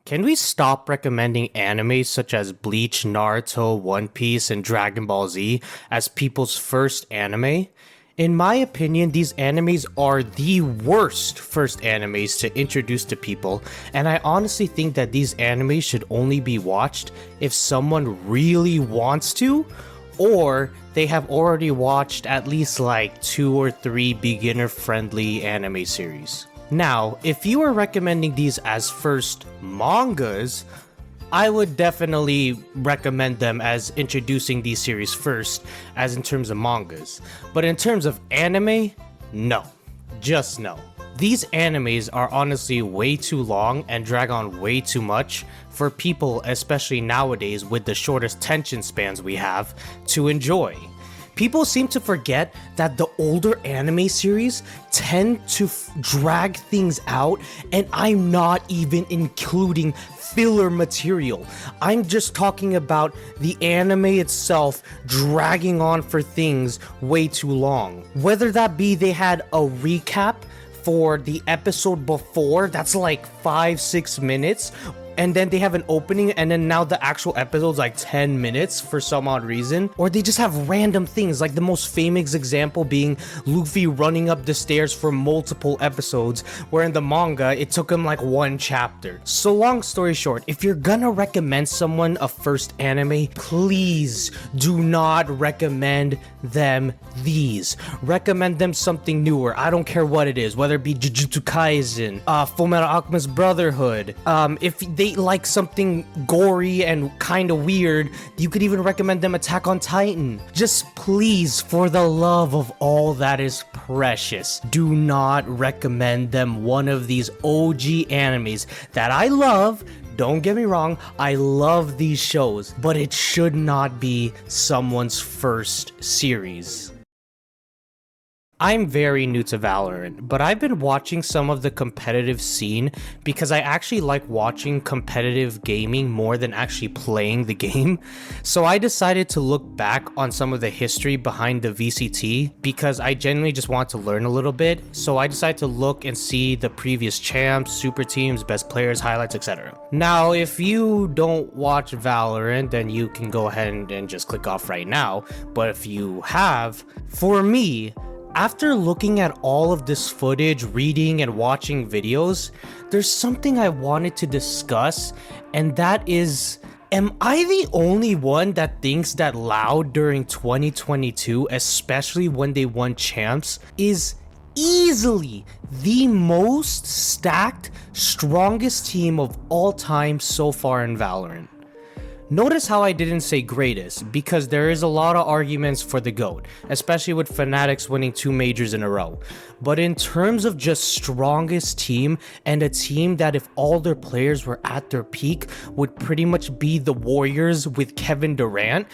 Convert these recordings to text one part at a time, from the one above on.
Can we stop recommending anime such as Bleach, Naruto, One Piece, and Dragon Ball Z as people's first anime? In my opinion, these animes are the worst first animes to introduce to people, and I honestly think that these animes should only be watched if someone really wants to, or they have already watched at least like 2 or 3 beginner-friendly anime series. Now, if you are recommending these as first mangas, I would definitely recommend them as introducing these series first, as in terms of mangas. But in terms of anime, no. Just no. These animes are honestly way too long and drag on way too much for people, especially nowadays with the shortest attention spans we have, to enjoy. People seem to forget that the older anime series tend to drag things out, and I'm not even including filler material. I'm just talking about the anime itself dragging on for things way too long. Whether that be they had a recap for the episode before, that's like 5-6 minutes, and then they have an opening, and then now the actual episode's like 10 minutes for some odd reason. Or they just have random things, like the most famous example being Luffy running up the stairs for multiple episodes, where in the manga, it took him like 1 chapter. So long story short, if you're gonna recommend someone a first anime, please do not recommend them these. Recommend them something newer. I don't care what it is, whether it be Jujutsu Kaisen, Fullmetal Alchemist Brotherhood. If they like something gory and kind of weird, you could even recommend them Attack on Titan. Just please, for the love of all that is precious, do not recommend them one of these OG animes that I love. Don't get me wrong, I love these shows, but it should not be someone's first series. I'm very new to Valorant, but I've been watching some of the competitive scene because I actually like watching competitive gaming more than actually playing the game. So I decided to look back on some of the history behind the VCT because I genuinely just want to learn a little bit. So I decided to look and see the previous champs, super teams, best players, highlights, etc. Now, if you don't watch Valorant, then you can go ahead and just click off right now. But if you have, for me, after looking at all of this footage, reading and watching videos, there's something I wanted to discuss, and that is, am I the only one that thinks that Loud during 2022, especially when they won champs, is easily the most stacked, strongest team of all time so far in Valorant? Notice how I didn't say greatest, because there is a lot of arguments for the GOAT, especially with Fanatics winning 2 majors in a row. But in terms of just strongest team, and a team that if all their players were at their peak would pretty much be the Warriors with Kevin Durant,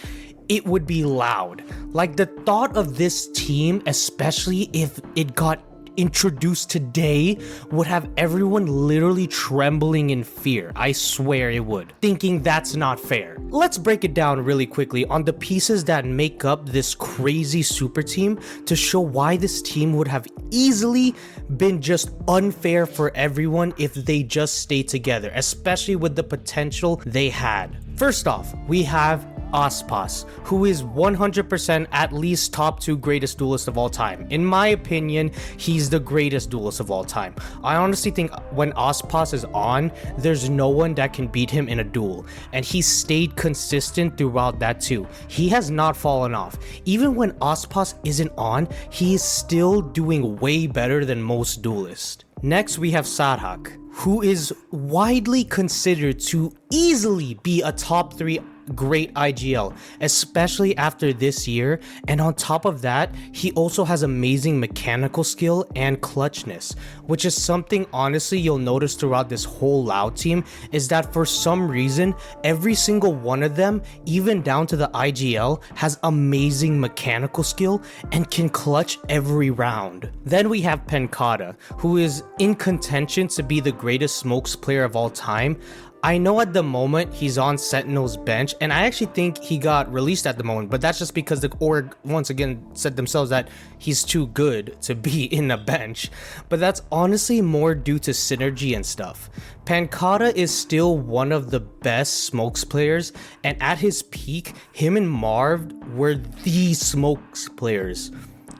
it would be Loud. Like, the thought of this team, especially if it got introduced today, would have everyone literally trembling in fear. I swear it would, thinking that's not fair. Let's break it down really quickly on the pieces that make up this crazy super team to show why this team would have easily been just unfair for everyone if they just stayed together, especially with the potential they had. First off, we have Aspas, who is 100% at least top 2 greatest duelist of all time. In my opinion, he's the greatest duelist of all time. I honestly think when Aspas is on, there's no one that can beat him in a duel, and he stayed consistent throughout that too. He has not fallen off. Even when Aspas isn't on, he is still doing way better than most duelists. Next, we have Sarhak, who is widely considered to easily be a top 3 great IGL, especially after this year, and on top of that, he also has amazing mechanical skill and clutchness, which is something honestly you'll notice throughout this whole Loud team, is that for some reason, every single one of them, even down to the IGL, has amazing mechanical skill and can clutch every round. Then we have Penkata, who is in contention to be the greatest smokes player of all time. I know at the moment he's on Sentinel's bench, and I actually think he got released at the moment, but that's just because the org once again said themselves that he's too good to be in a bench. But that's honestly more due to synergy and stuff. Pancata is still one of the best smokes players, and at his peak, him and Marv were the smokes players.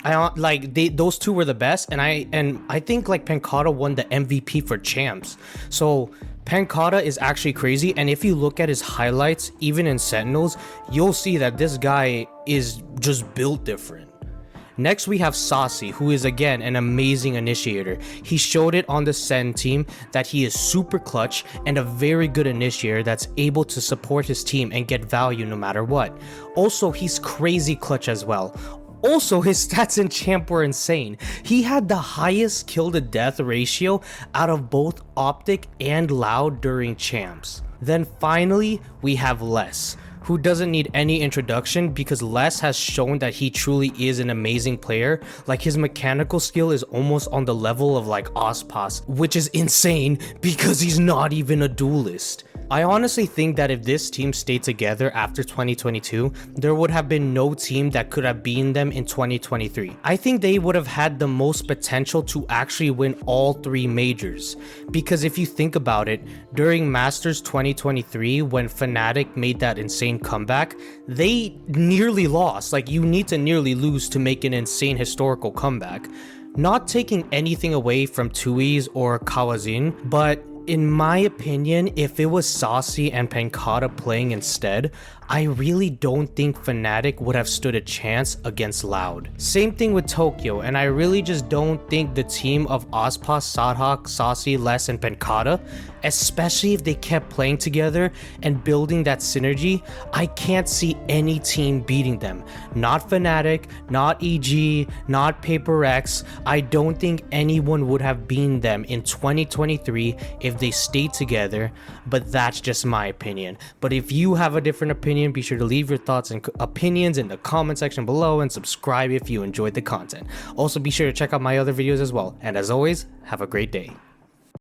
Those two were the best, and I think like Pancata won the MVP for champs. So Pancata is actually crazy, and if you look at his highlights, even in Sentinels, you'll see that this guy is just built different. Next, we have Saucy, who is again an amazing initiator. He showed it on the Sen team that he is super clutch and a very good initiator that's able to support his team and get value no matter what. Also, he's crazy clutch as well. Also, his stats in champ were insane. He had the highest kill to death ratio out of both Optic and Loud during champs. Then finally, we have Les, who doesn't need any introduction because Les has shown that he truly is an amazing player. Like, his mechanical skill is almost on the level of like Ospas, which is insane because he's not even a duelist. I honestly think that if this team stayed together after 2022, there would have been no team that could have beaten them in 2023. I think they would have had the most potential to actually win all 3 majors. Because if you think about it, during Masters 2023, when Fnatic made that insane comeback, they nearly lost. Like, you need to nearly lose to make an insane historical comeback. Not taking anything away from Tui's or Kawazin, but in my opinion, if it was Saucy and Pancata playing instead, I really don't think Fnatic would have stood a chance against Loud. Same thing with Tokyo, and I really just don't think the team of Ospas, Sadhak, Saucy, Les, and Pancata, especially if they kept playing together and building that synergy, I can't see any team beating them. Not Fnatic, not EG, not Paper X. I don't think anyone would have beaten them in 2023 if they stayed together, but that's just my opinion. But if you have a different opinion, be sure to leave your thoughts and opinions in the comment section below and subscribe if you enjoyed the content. Also, be sure to check out my other videos as well. And as always, have a great day.